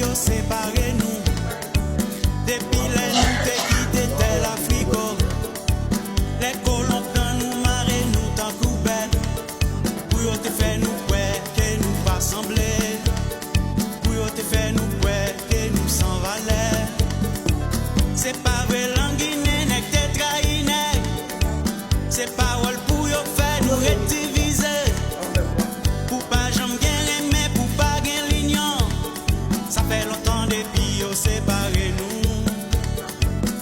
yo séparé nous. Depuis les nous te quitté de l'Afrique. Les colons prennent nous marrer nous tant coubelle. Pour yo te faire nous ouais que nous pas sembler. Pour yo te faire nous ouais que nous s'en valait. C'est pas vrai languine n'est que trahi n'est. C'est parole pour yo faire nous rédiviser. Pour pas jamais gagner mais pour pas gagner l'union. Ça fait longtemps depuis yo séparé nous.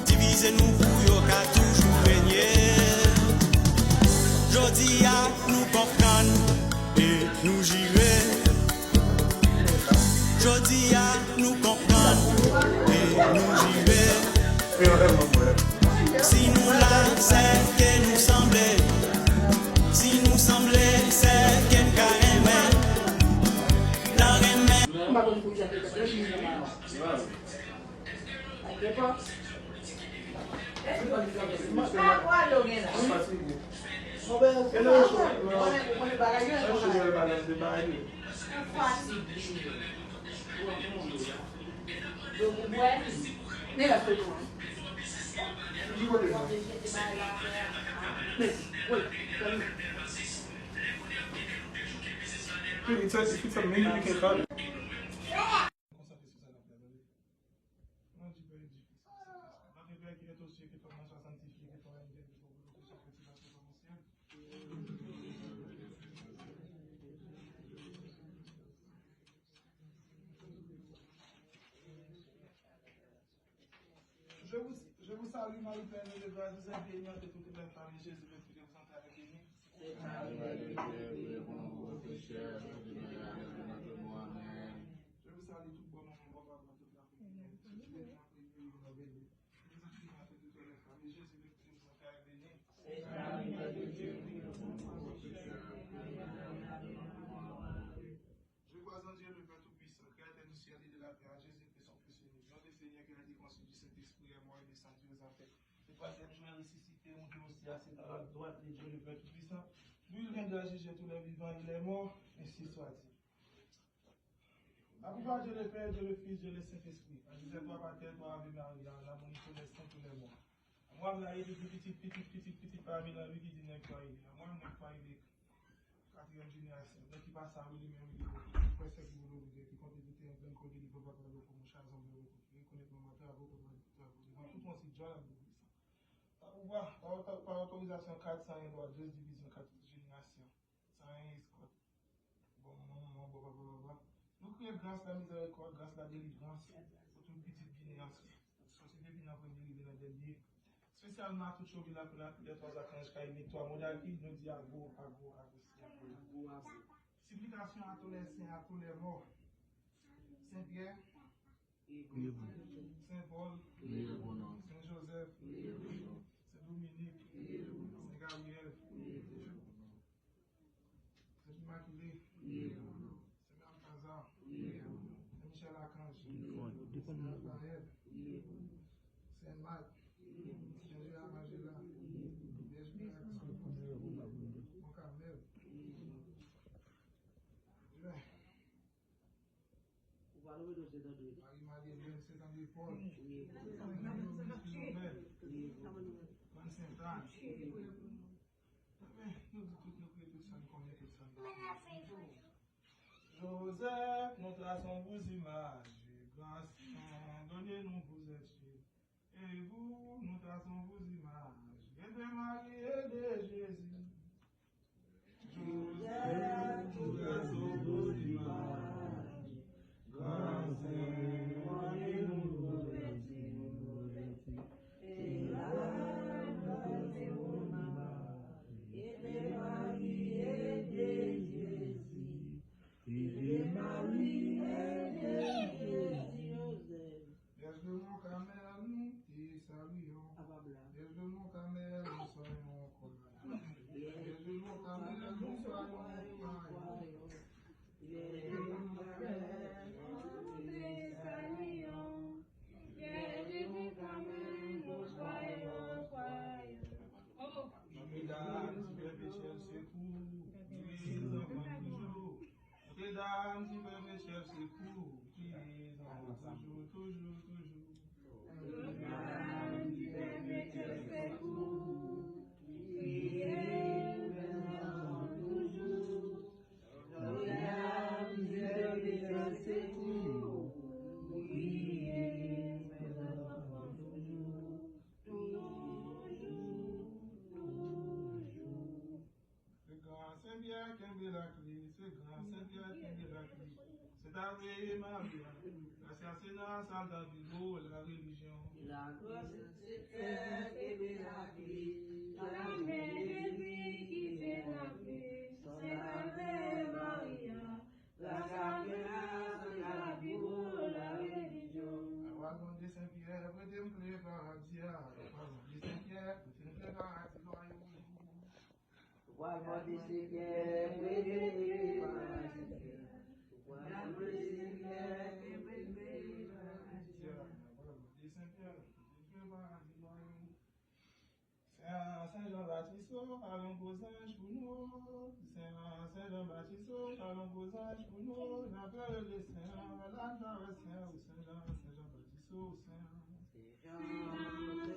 Diviser nous pour yo qu'à toujours régner. Jodi à nous comprendre et nous gérer. Jodi à nous comprendre et nous gérer. Si nous là, c'est que nous semblait. Si nous semblait, c'est que nous carrément. La remède. Je vous salue, Marie-Père, de grâce, vous êtes bénie entre toutes les femmes, et Jésus, le fruit de vos entrailles, est béni. Je vous salue tout bon nom, bon papa, toute la famille. Je suis béni entre les filles, vous êtes bénie. Vous êtes bénie entre toutes les femmes, et Jésus, le fruit de vos entrailles, est béni. Je crois en Dieu, le Père Tout-Puissant, Créateur du ciel et de la terre, Jésus-Christ, son Fils unique, notre Seigneur qui a été conçu du Saint-Esprit, est mort et descendu aux enfers. Le troisième jour est ressuscité, monté aussi assis à la droite de Dieu, le Père Tout-Puissant. Lui, il vient de juger tous les vivants, il est mort, ainsi soit-il. À pouvoir Dieu le Père, Dieu le Fils, Dieu le Saint-Esprit. À disait toi, Pater, toi, Ave Maria, l'amour tous les saints, tous les morts. Moi, je l'ai dit petit parmi la vie qui dit n'est pas il. Moi, je n'ai pas il. Quatrième génération. Dès qu'il passe à lui, même il est presque qui vous le dire, qui compte écouter un plein côté, il ne peut pas parler comme mon cher homme de recours. Il connaît mon matin, avant de travaux. Devant tout mon site, John a beaucoup ça. À pouvoir, par autorisation 401, droit, 2 divisions, 4 générations. 101 escorte. Bon, bon, bon. Nous crions grâce la miséricorde, grâce la délivrance pour toute petite Guinéance. Société Bina pour délivrer dans des lieux. Spécialement tout chose là pour les trois archanges qui ont victoire monarchie, nous dit à vous. Supplication à tous les saints, à tous les morts. Saint-Pierre, Saint-Paul, Saint-Joseph, Saint-Dominique, Saint-Gabriel, Saint-Immaculé, Saint-Balthazar, Saint-Michel-Archange, Saint-Raphaël, Saint-Marc, Saint-Angela, Mon Carmel. Marie-Madeleine, Saint-André-Paul, Saint-Philomène, Saint-Anne. Nous toutes nos prières, toutes ça, nous connaissons tout ça. Joseph, nous traçons vos images, grâce, donnez-nous vos esprits. Et vous, nous traçons vos images, aidez Marie, aidez Jésus. Joseph, nous traçons vos images, grâce, donnez-nous vos esprits. Et là, donnez vos images, aidez Marie, aidez Jésus. Aidez Marie, aidez Jésus. Laisse le mon camel, nous te saluons. Laisse le mon camel, nous soyons condamnés. Laisse le mon camel, nous soyons condamnés. toujours, toujours. Saint-Pierre qui est la clé, c'est grand Saint-Pierre qui est la clé. C'est arrivé Maria, l'assassinat sans Davido, la religion. La grosse Saint-Pierre qui est la clé, la mère Jésus qui fait la clé. C'est arrivé Maria, l'assassinat sans Davido, la religion. Avant de Saint-Pierre, prêtez me clé paradis, avant de Saint-Pierre, prêtez me clé paradis, Voilà de Saint-Pierre, prêtez paradis. Voilà de Saint-Pierre, prêtez paradis. Saint-Jean-Baptiste, allons vos anges pour nous. Saint-Jean-Baptiste, allons vos anges pour nous. N'appelle les saints, la Saint-Jean, Saint-Jean-Baptiste, Saint.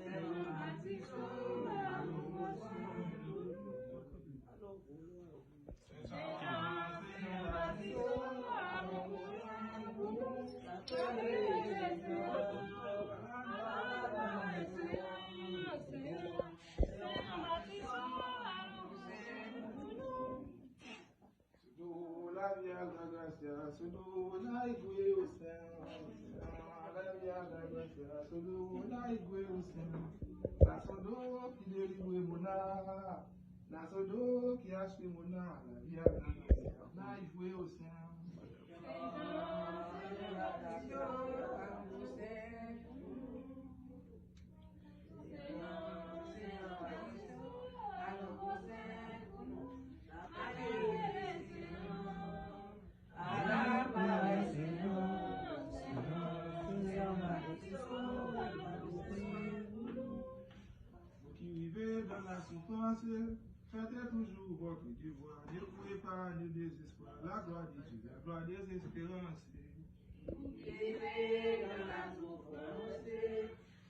Saint-Jean-Baptiste, allons vos anges. La via la gracia, solo la igwe o Saint. La via la gracia, solo la igwe o Saint. La sodo qui délivre mon âme. La sodo qui achète mon âme. La via la gracia, la igwe o Saint. Vous qui vivez dans la souffrance, faites toujours votre devoir. Ne pouvez pas ne désespoir. La gloire de Dieu, la gloire des espérances. Vous qui vivez dans la souffrance,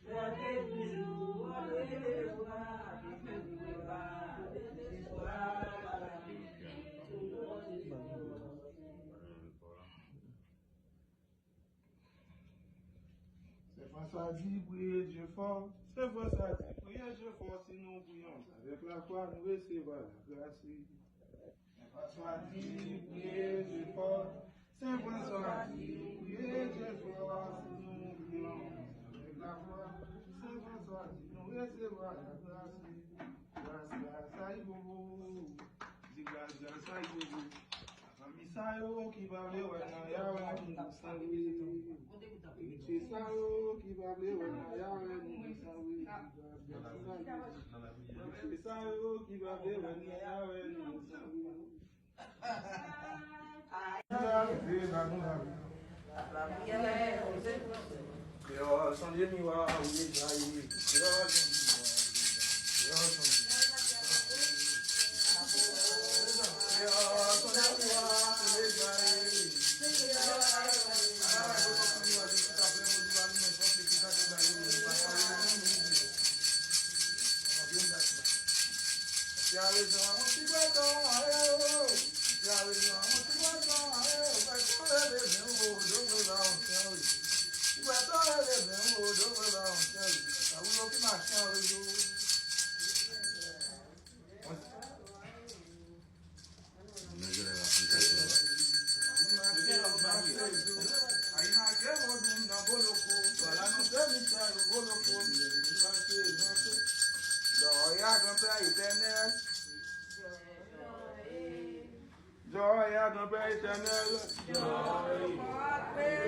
faites toujours votre devoir. Ne pouvez pas ne désespoir. C'est François dit, priez Dieu fort. C'est François dit, priez Dieu fort si nous prions. Avec la foi, nous recevons la grâce. C'est François dit, priez Dieu fort. C'est François dit, priez Dieu fort si nous prions. Avec la foi, c'est François dit, nous recevons la grâce. Grâce, grâce, aïe, bobo. Dis grâce, grâce, aïe, bobo. Misayo qui va le wana yawe musawi. Misayo qui va le wana yawe musawi. Misayo qui va le wana yawe musawi. Son Dieu mi wa ouye jayi. Joy à ton Père éternel.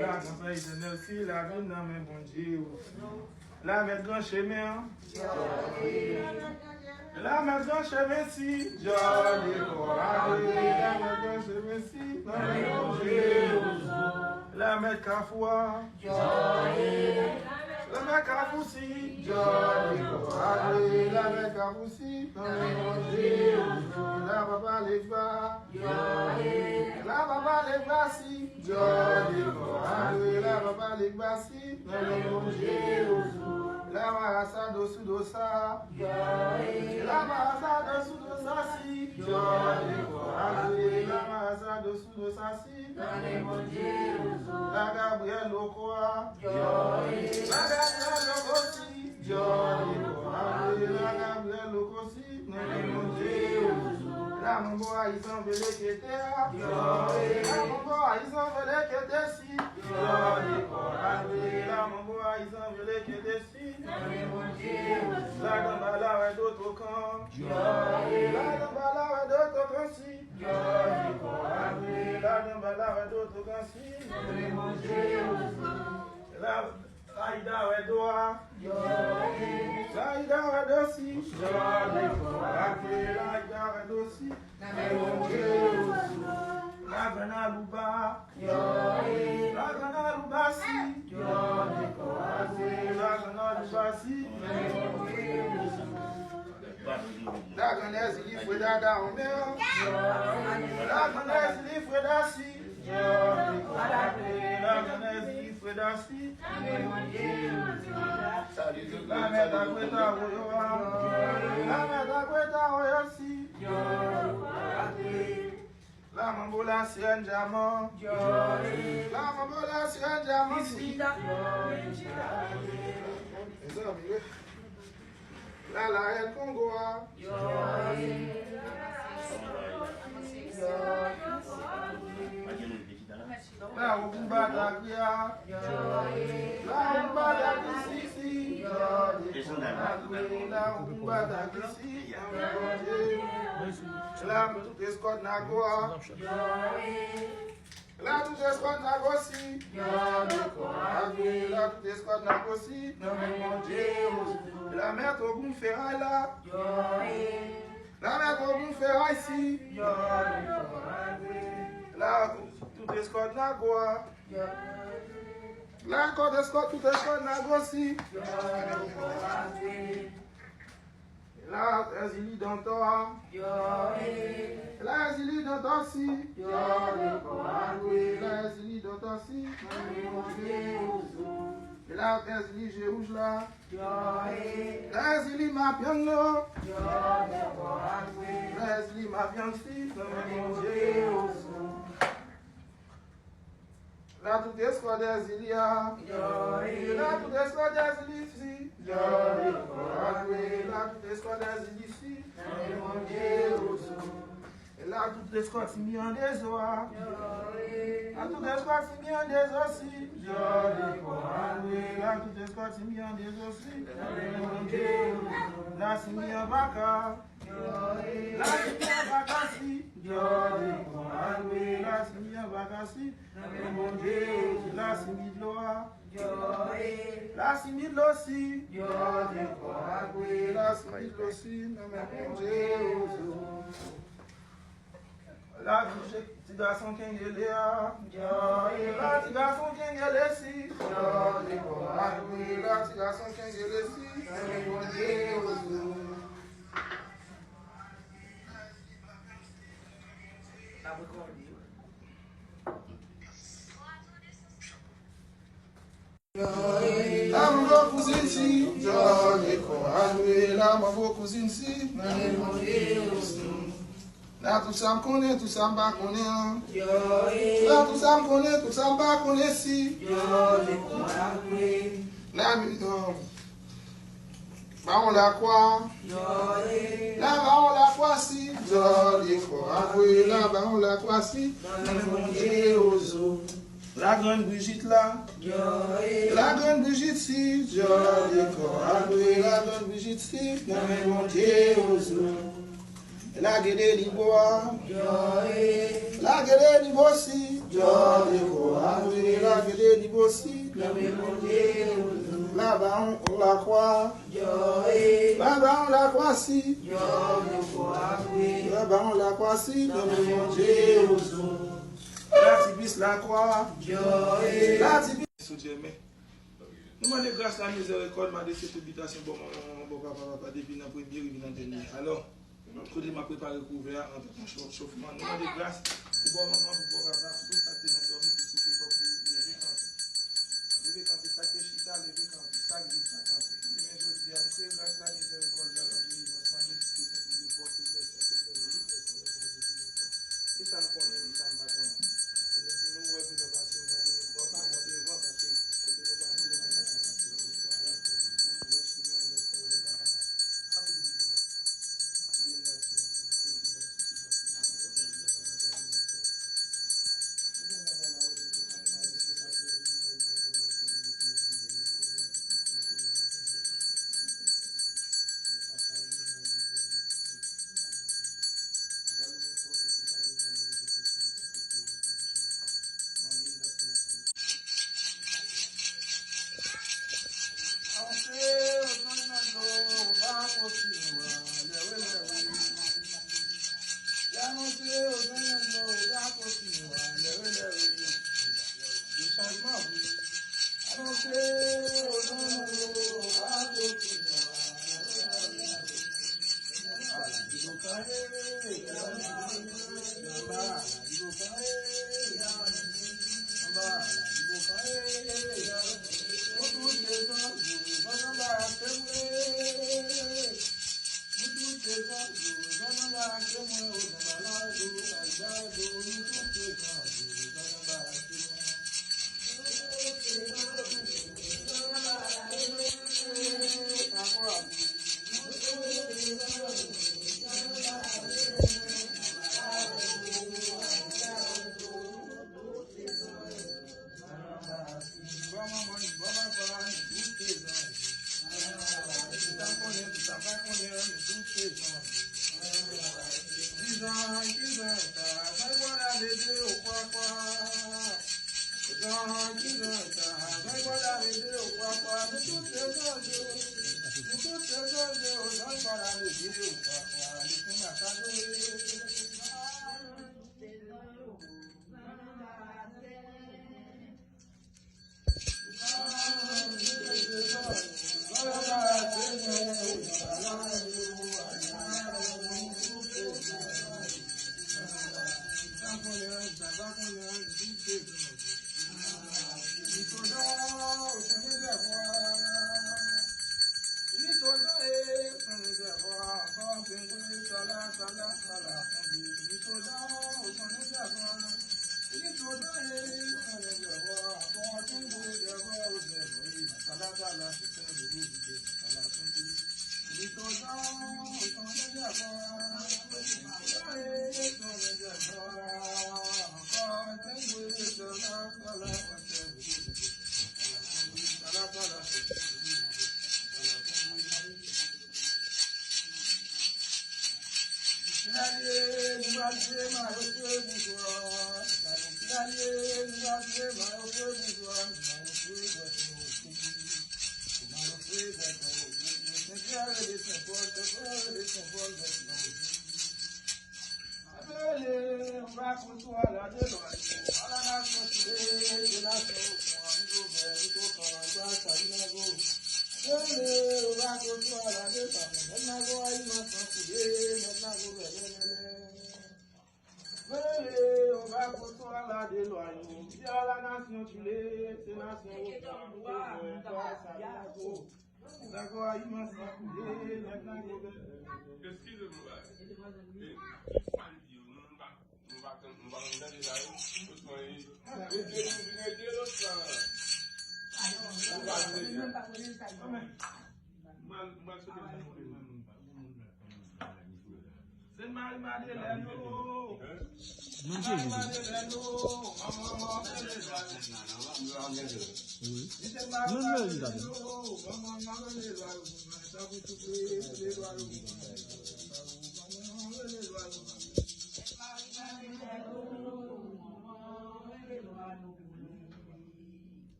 La ton Père éternel, si la vie dans mes bons Dieu. La mettre grand chemin. La mettre grand chemin si. Joy décoré. La mettre grand chemin si. La mettre cafoua. La mettre cafoussi. Joy décoré. La mettre cafoussi. La papa les bas. La papa les bas si. Joy décoré. La papa les bas si. La marasa dosu dosa, la marasa dosu dosa si, la marasa dosu dosa si, la Gabriel Lokoa, la Gabriel Lokosi, la Gabriel Lokosi, la Mambo Aïsan Vele Ketea, la Mambo Aïsan Vele Ketesi, la Mambo Aïsan Vele Ketesi, la Gambala Wedo Tokan, la Gambala Wedo Tokan si, la Gambala Wedo Tokan si, la Aïda Wedoa, la Aïda Wedo si, la Aïda Wedo si, la Gana Luba, la Gana Luba si, la Gana Luba si, la Ghanese livre d'Ada Omer, la Ghanese livre d'Assi, la Ghanese livre d'Assi, la Meta Kweta Oyoa, la Meta Kweta Oyosi, la Mambola Sien Jaman, la Mambola Sien Jaman si, la Reine Congoa, la Okumba Dakia, la Okumba Dakisi, la Okumba Dakisi, la toute escorte Nagoa, la toute escorte Nagosi, la toute escorte Nagosi, la mère Togoum Ferraille là, la mère Togoum Ferraille ici, la toute escorte Nagoa, la toute escorte Nagosi, la Zili Dantoa, la Zili Dantosi, la Zili Dantosi, la Zili Jérouge là, la Zili Mapiango, la Zili Mapiansi, la toute escouade des Zilia, la toute escouade des Zili, la toute escouade des Zili, la toute escouade Simi en des oies, la toute escouade Simi en des aussi, la toute escouade Simi en des aussi, la Simi en Baka, la Simi en Bakasi, la Simi en Bakasi, la Simi de Loa, la Simi de Lossi, la Simi de Lossi, la petit garçon qui est là, la petit garçon qui est là, si, la petit garçon qui est là, si, la maman cousine si, la maman cousine si, là tout ça me connaît, tout ça me pas connaît. Là tout ça me connaît, tout ça me pas connaît si. Là bah on la croit. Là bah on la croit si. Là bah on la croit si. La grande Brigitte là. La grande Brigitte si. La grande Brigitte si. La gueule liboa, la gueule libosi, la gueule libosi, là-bas on la croit, là-bas on la croit si, là-bas on la croit si, la tibis la croix, la tibis. Nous demandons grâce à la miséricorde, ma de cette habitation, bon papa, depuis la première et la dernière. Alors, je m'a préparé le couvert en tant que chauffement. Nous demandons grâce pour bon maman, pour bon papa, pour tout ça qui est dans le dormi, pour souffler comme pour les détendre. Je vais tenter ça que chita.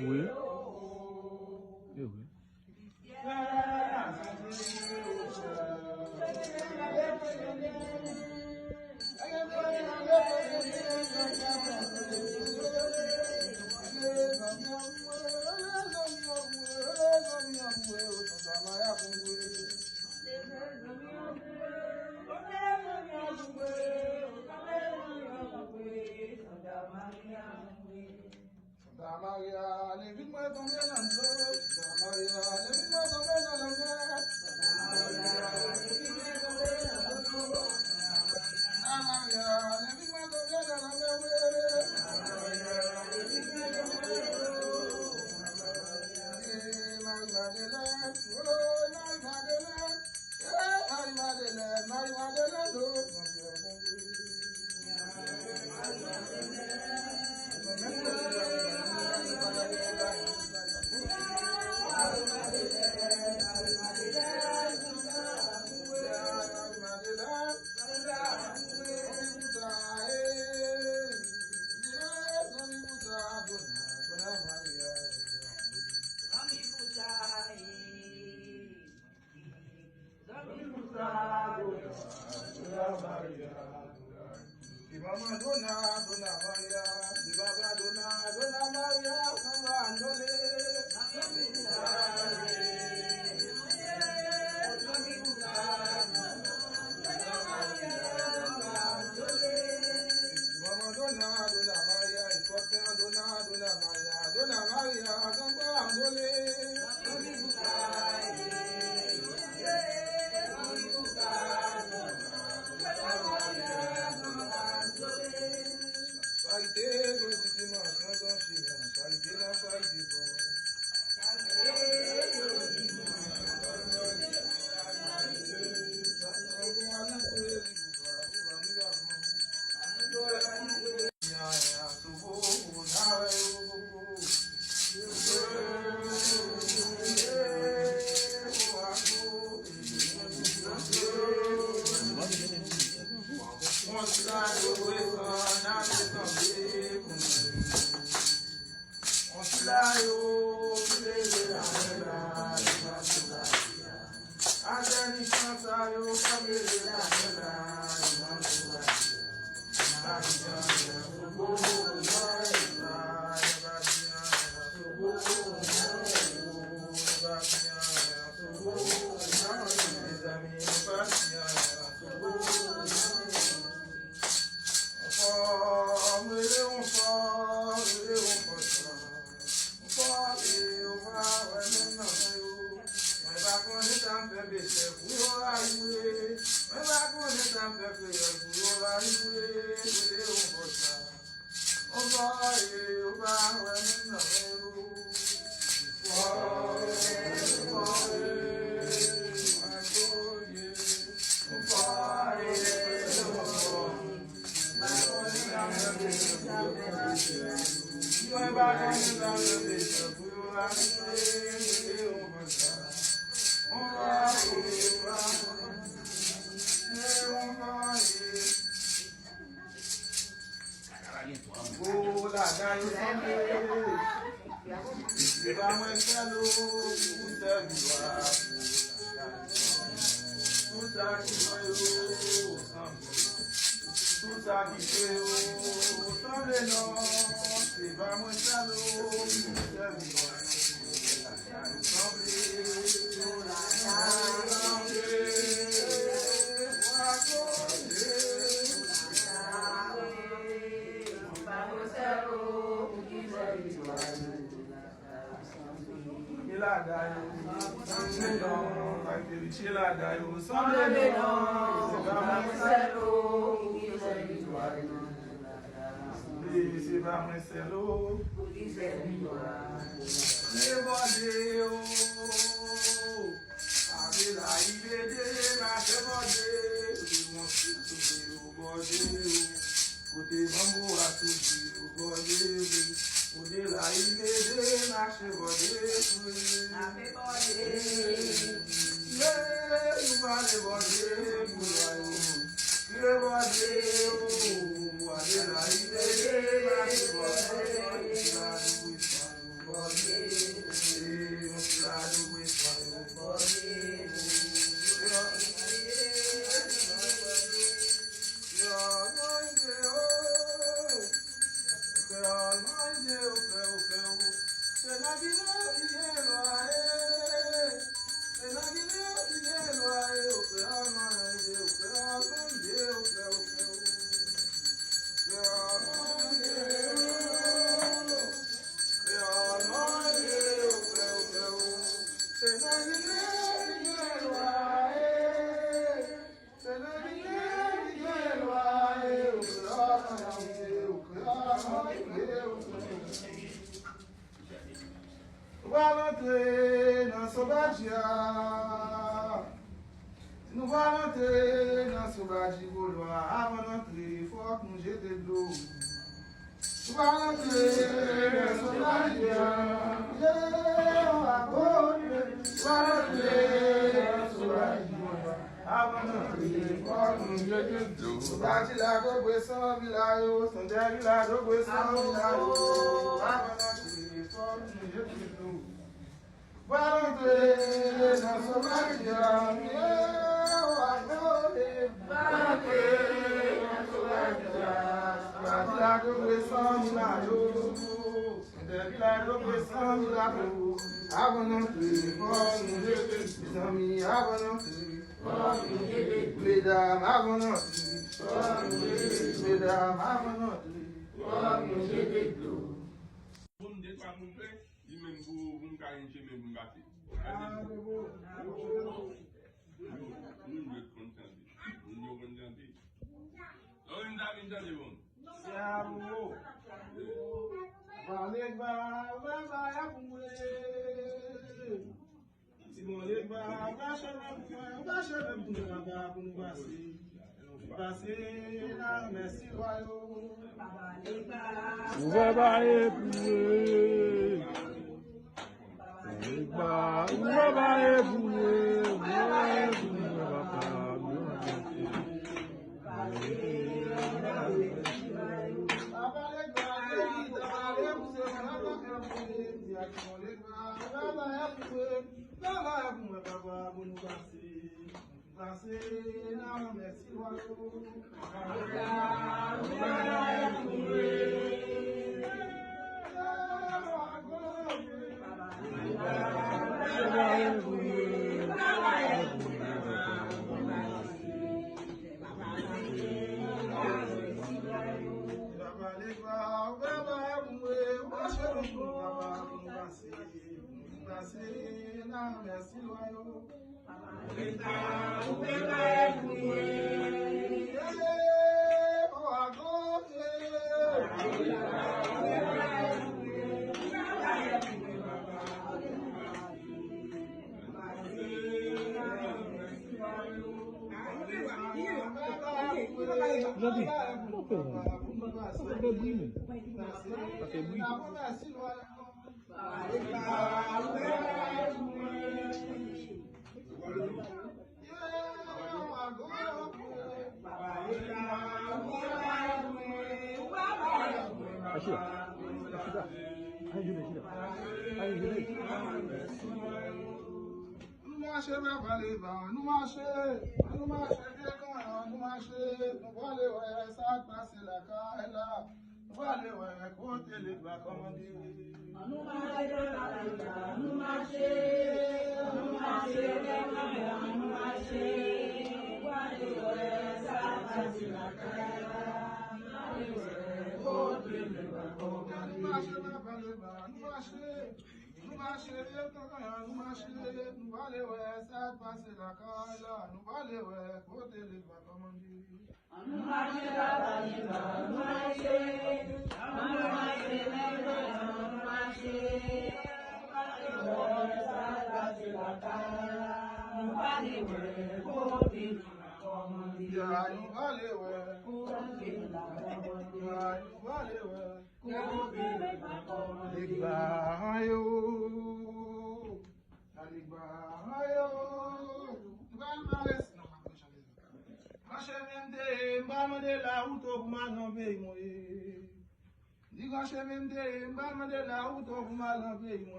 Oui. Eh oui.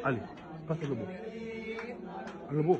Allez, passe le beau. Le beau.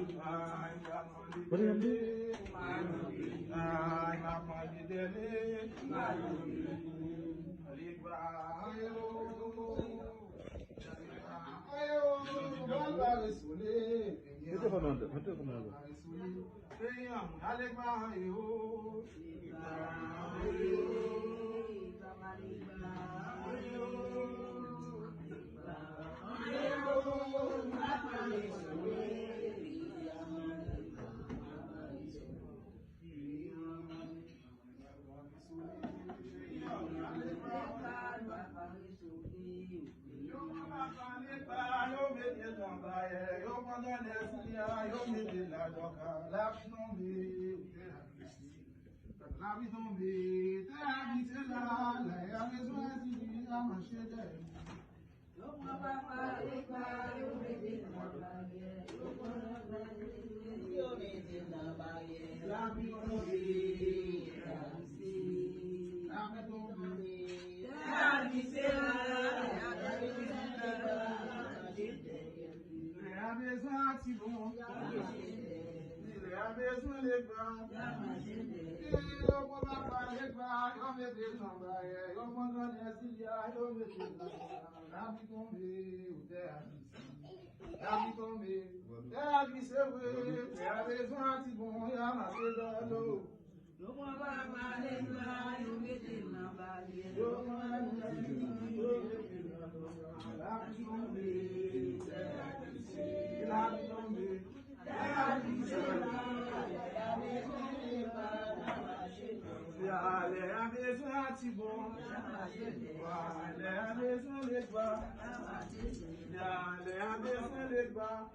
débat.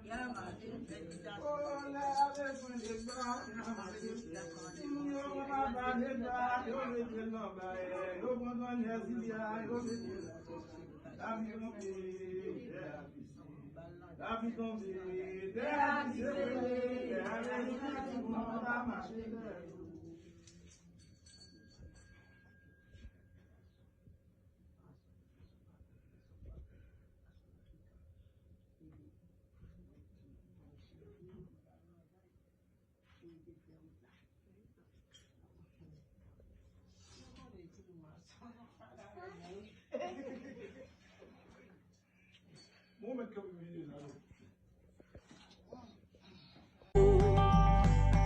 Oh, là, avec un débat. Yo, ma ba débat. Yo, mettez l'homme, yo, bon, on est Zilia, yo, mettez la vie tombée, la vie tombée, la vie tombée, la vie tombée.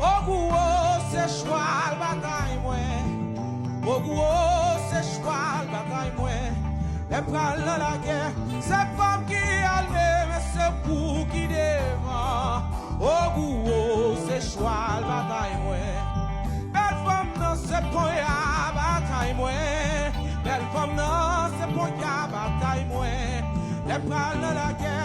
Ogou se chwal batay mwen. Ogou se chwal batay mwen. Le pral nan la guerre, c'est femme qui alme, mais c'est pour qui devant. Ogou se chwal batay mwen. Belle femme nan se pon ya batay mwen. Belle femme nan se pon ya batay mwen. Le pral nan la guerre.